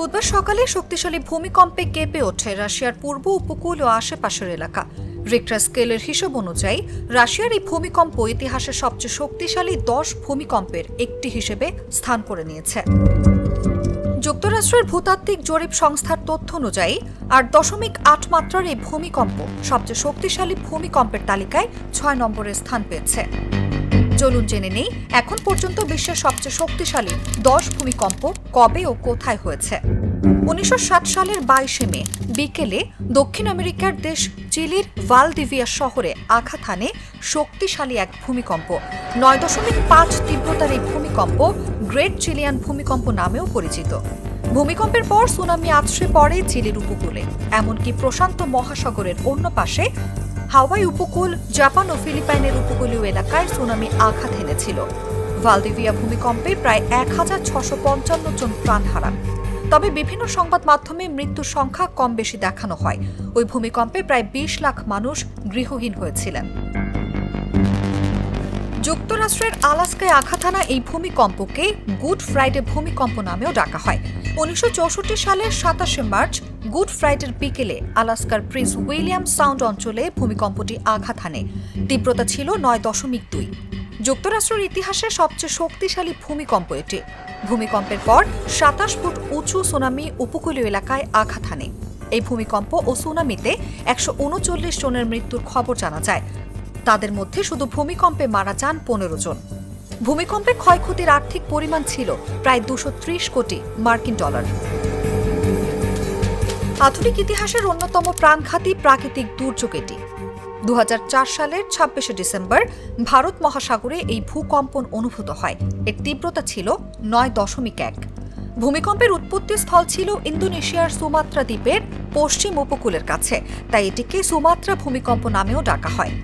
বুধবার সকালে শক্তিশালী ভূমিকম্পে কেঁপে ওঠে রাশিয়ার পূর্ব উপকূল ও আশেপাশের এলাকা। রিক্টার স্কেলের হিসেব অনুযায়ী রাশিয়ার এই ভূমিকম্প ইতিহাসের সবচেয়ে শক্তিশালী 10 ভূমিকম্পের একটি হিসেবে স্থান করে নিয়েছে। যুক্তরাষ্ট্রের ভূতাত্ত্বিক জরিপ সংস্থার তথ্য অনুযায়ী 8.8 মাত্রার এই ভূমিকম্প সবচেয়ে শক্তিশালী ভূমিকম্পের তালিকায় 6 নম্বরে স্থান পেয়েছে। চলুন জেনে নেই এখন পর্যন্ত বিশ্বের সবচেয়ে শক্তিশালী 10 ভূমিকম্প কবে ও কোথায় হয়েছে। 1960 সালের 22 মে বিকেলে দক্ষিণ আমেরিকার দেশ চিলির ভালদিভিয়া শহরে আঘাত হানে শক্তিশালী এক ভূমিকম্প। 9.5 তীব্রতার এই ভূমিকম্প গ্রেট চিলিয়ান ভূমিকম্প নামেও পরিচিত। ভূমিকম্পের পর সুনামি আছড়ে পড়ে চিলির উপকূলে, এমনকি প্রশান্ত মহাসাগরের অন্য পাশে হাওয়াই উপকূল, জাপান ও ফিলিপাইনের উপকূলীয় এলাকায় সুনামি আঘাত এনেছিল। ভালদিভিয়া ভূমিকম্পে প্রায় 1655 জন প্রাণ হারান। তবে বিভিন্ন সংবাদ মাধ্যমে মৃত্যুর সংখ্যা কম বেশি দেখানো হয়। ওই ভূমিকম্পে প্রায় 20 লাখ মানুষ গৃহহীন হয়েছিলেন। যুক্তরাষ্ট্রের আলাস্কায় আঘাত হানা এই ভূমিকম্পকে গুড ফ্রাইডে ভূমিকম্প নামেও ডাকা হয়। 1964 সালের 27 মার্চ গুড ফ্রাইডের বিকেলে আলাস্কার প্রিন্স উইলিয়াম সাউন্ড অঞ্চলে ভূমিকম্পটি আঘাত হানে। তীব্রতা ছিল 9.2। যুক্তরাষ্ট্রের ইতিহাসে সবচেয়ে শক্তিশালী ভূমিকম্প এটি। ভূমিকম্পের পর 27 ফুট উঁচু সুনামি উপকূলীয় এলাকায় আঘাত হানে। এই ভূমিকম্প ও সুনামিতে 139 জনের মৃত্যুর খবর জানা যায়। তাদের মধ্যে শুধু ভূমিকম্পে মারা যান 15 জন। ভূমিকম্পে ক্ষয়ক্ষতির আর্থিক পরিমাণ ছিল প্রায় 230 কোটি মার্কিন ডলার। আধুনিক ইতিহাসের অন্যতম প্রাণঘাতী প্রাকৃতিক দুর্যোগ এটি। 2004 সালের 26 ডিসেম্বর ভারত মহাসাগরে এই ভূকম্পন অনুভূত হয়। এর তীব্রতা ছিল 9.1। ভূমিকম্পের উৎপত্তি স্থল ছিল ইন্দোনেশিয়ার সুমাত্রা দ্বীপের পশ্চিম উপকূলের কাছে, তাই এটিকে সুমাত্রা ভূমিকম্প নামেও ডাকা হয়।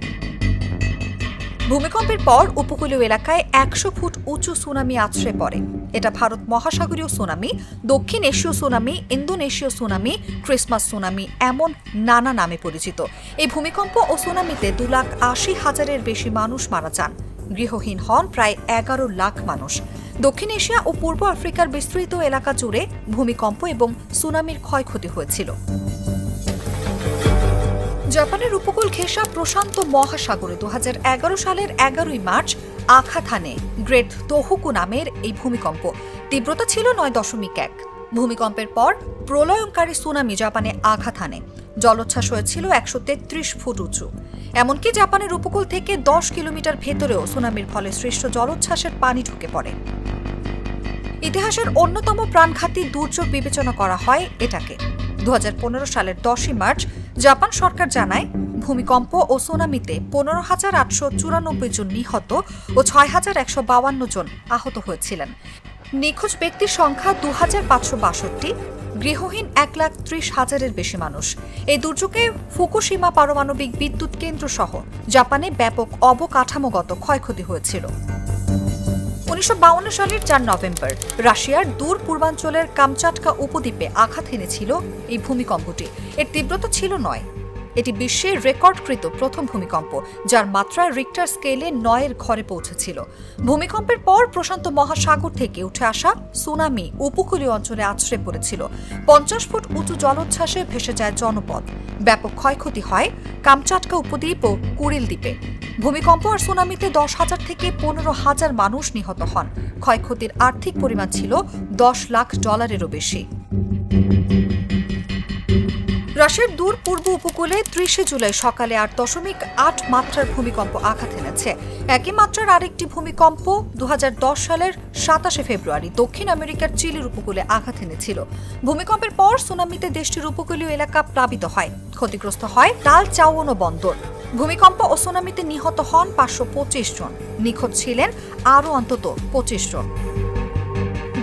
ভূমিকম্পের পর উপকূলীয় এলাকায় 100 ফুট উঁচু সুনামি আছড়ে পড়ে। এটা ভারত মহাসাগরীয় সুনামি, দক্ষিণ এশীয় সুনামি, ইন্দোনেশীয় সুনামি, ক্রিসমাস সুনামি এমন নানা নামে পরিচিত। এই ভূমিকম্প ও সুনামিতে 2,80,000-এর বেশি মানুষ মারা যান। গৃহহীন হন প্রায় 11 লাখ মানুষ। দক্ষিণ এশিয়া ও পূর্ব আফ্রিকার বিস্তৃত এলাকা জুড়ে ভূমিকম্প এবং সুনামির ক্ষয়ক্ষতি হয়েছিল। জাপানের উপকূল ঘেঁষা প্রশান্ত মহাসাগরে 2011 সালের 11 মার্চ আঘাত হানে গ্রেট তোহোকু নামের এই ভূমিকম্প। তীব্রতা ছিল 9.1। ভূমিকম্পের পর প্রলয়ঙ্কারী সুনামি জাপানে আঘাত হানে। জলোচ্ছ্বাস হয়েছিল 133 ফুট উঁচু। এমনকি জাপানের উপকূল থেকে 10 কিলোমিটার ভেতরেও সুনামির ফলে সৃষ্ট জলোচ্ছ্বাসের পানি ঢুকে পড়ে। ইতিহাসের অন্যতম প্রাণঘাতী দুর্যোগ বিবেচনা করা হয় এটাকে। 2015 সালের 10 মার্চ জাপান সরকার জানায় ভূমিকম্প ও সুনামিতে 15,894 জন নিহত ও 6,152 জন আহত হয়েছিলেন। নিখোঁজ ব্যক্তির সংখ্যা 2,562, গৃহহীন 1,30,000-এর বেশি মানুষ। এই দুর্যোগে ফুকুশিমা পারমাণবিক বিদ্যুৎ কেন্দ্র সহ জাপানে ব্যাপক অবকাঠামোগত ক্ষয়ক্ষতি হয়েছিল। 1952 সালের 4 নভেম্বর রাশিয়ার দূর পূর্বাঞ্চলের কামচাটকা উপদ্বীপে আঘাত এনেছিল এই ভূমিকম্পটি। এর তীব্রতা ছিল 9। এটি বিশ্বের রেকর্ডকৃত প্রথম ভূমিকম্প, যার মাত্রা রিক্টার স্কেলে 9-এর ঘরে পৌঁছেছিল। ভূমিকম্পের পর প্রশান্ত মহাসাগর থেকে উঠে আসা সুনামি উপকূলীয় অঞ্চলে আছড়ে পড়েছিল। 50 ফুট উঁচু জলোচ্ছ্বাসে ভেসে যায় জনপদ। ব্যাপক ক্ষয়ক্ষতি হয় কামচাটকা উপদ্বীপ ও কুরিল দ্বীপে। ভূমিকম্প আর সুনামিতে 10,000 থেকে 15,000 মানুষ নিহত হন। ক্ষয়ক্ষতির আর্থিক পরিমাণ ছিল $10 লাখ বেশি। রাশিয়ার দূর পূর্ব উপকূলে 30 জুলাই সকালে 8.8 মাত্রার ভূমিকম্প আঘাত এনেছে। একই মাত্রার আরেকটি ভূমিকম্প 2010 সালের 27 ফেব্রুয়ারি দক্ষিণ আমেরিকার চিলির উপকূলে আঘাত এনেছিল। ভূমিকম্পের পর সুনামিতে দেশটির উপকূলীয় এলাকা প্লাবিত হয়। ক্ষতিগ্রস্ত হয় তাল চাওয়ানো বন্দর। ভূমিকম্প ও সুনামিতে নিহত হন 525 জন। নিখোঁজ ছিলেন আরও অন্তত 25 জন।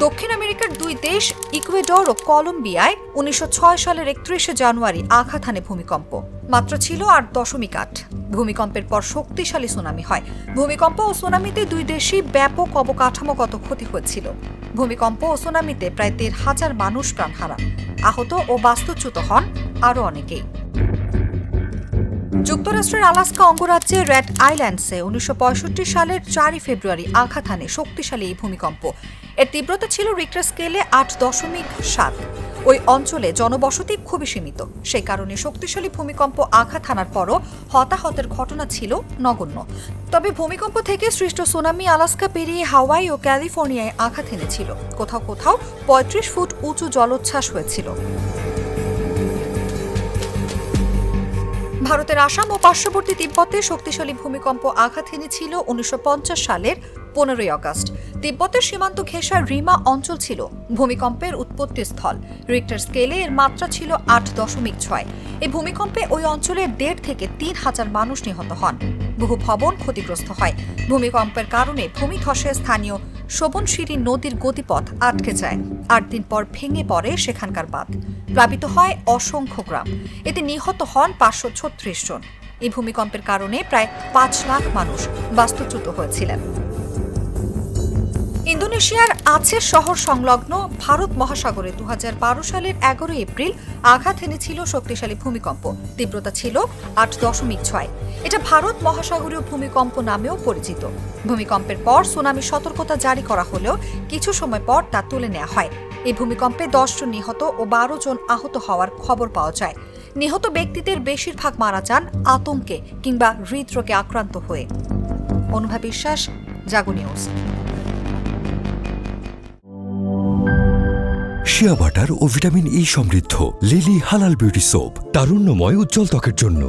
দক্ষিণ আমেরিকার দুই দেশ ইকুয়েডর ও কলম্বিয়ায় 1906 সালের 31 জানুয়ারি আঘাত হানে ভূমিকম্প। মাত্রা ছিল 8.8। ভূমিকম্পের পর শক্তিশালী সুনামি হয়। ভূমিকম্প ও সুনামিতে দুই দেশই ব্যাপক অবকাঠামোগত ক্ষতি হয়েছিল। ভূমিকম্প ও সুনামিতে প্রায় 1,500 মানুষ প্রাণ হারান। আহত ও বাস্তুচ্যুত হন আরও অনেকেই। যুক্তরাষ্ট্রের আলাস্কা অঙ্গরাজ্যের রেড আইল্যান্ডসে 1965 সালের 4 ফেব্রুয়ারি আঘাত হানে শক্তিশালী এই ভূমিকম্প। এর তীব্রতা ছিল রিক্টার স্কেলে 8.7। ওই অঞ্চলে জনবসতি খুবই সীমিত। সেই কারণে শক্তিশালী ভূমিকম্প আঘাত হানার পরও হতাহতের ঘটনা ছিল নগণ্য। তবে ভূমিকম্প থেকে সৃষ্ট সুনামি আলাস্কা পেরিয়ে হাওয়াই ও ক্যালিফোর্নিয়ায় আঘাত এনেছিল। কোথাও কোথাও ৩৫ ফুট উঁচু জলোচ্ছ্বাস হয়েছিল। ভারতের আসাম ও পার্শ্ববর্তী তিব্বতে শক্তিশালী ভূমিকম্প আঘাত এনেছিল ১৯৫০ সালের ১৫ই আগস্ট। তিব্বতের সীমান্ত ঘেঁষা রিমা অঞ্চল ছিল ভূমিকম্পের উৎপত্তিস্থল। রিক্টার স্কেলে এর মাত্রা ছিল ৮.৬। এই ভূমিকম্পে ওই অঞ্চলের ১.৫ থেকে ৩,০০০ মানুষ নিহত হন। বহু ভবন ক্ষতিগ্রস্ত হয়। ভূমিকম্পের কারণে ভূমিধসে স্থানীয় শোভনশিরি নদীর গতিপথ আটকে যায়। ৮ দিন পর ভেঙে পড়ে সেখানকার বাঁধ। প্লাবিত হয় অসংখ্য গ্রাম। এতে নিহত হন ৫৩৬ জন। এই ভূমিকম্পের কারণে প্রায় ৫ লাখ মানুষ বাস্তুচ্যুত হয়েছিলেন। ইন্দোনেশিয়ার আচেহ শহর সংলগ্ন ভারত মহাসাগরে ২০১২ সালের ১১ এপ্রিল আঘাত এনেছিল শক্তিশালী ভূমিকম্প। তীব্রতা ছিল ৮.৬। এটা ভারত মহাসাগরীয় ভূমিকম্প নামেও পরিচিত। ভূমিকম্পের পর সুনামি সতর্কতা জারি করা হলেও কিছু সময় পর তা তুলে নেওয়া হয়। এই ভূমিকম্পে ১০ জন নিহত ও ১২ জন আহত হওয়ার খবর পাওয়া যায়। নিহত ব্যক্তিদের বেশিরভাগ মারা যান আতঙ্কে কিংবা হৃদরোগে আক্রান্ত হয়ে। অনুভা বিশ্বাস, জাগো নিউজ। শিয়া বাটার ও ভিটামিন ই সমৃদ্ধ লিলি হালাল বিউটি সোপ, তারুণ্যময় উজ্জ্বল ত্বকের জন্য।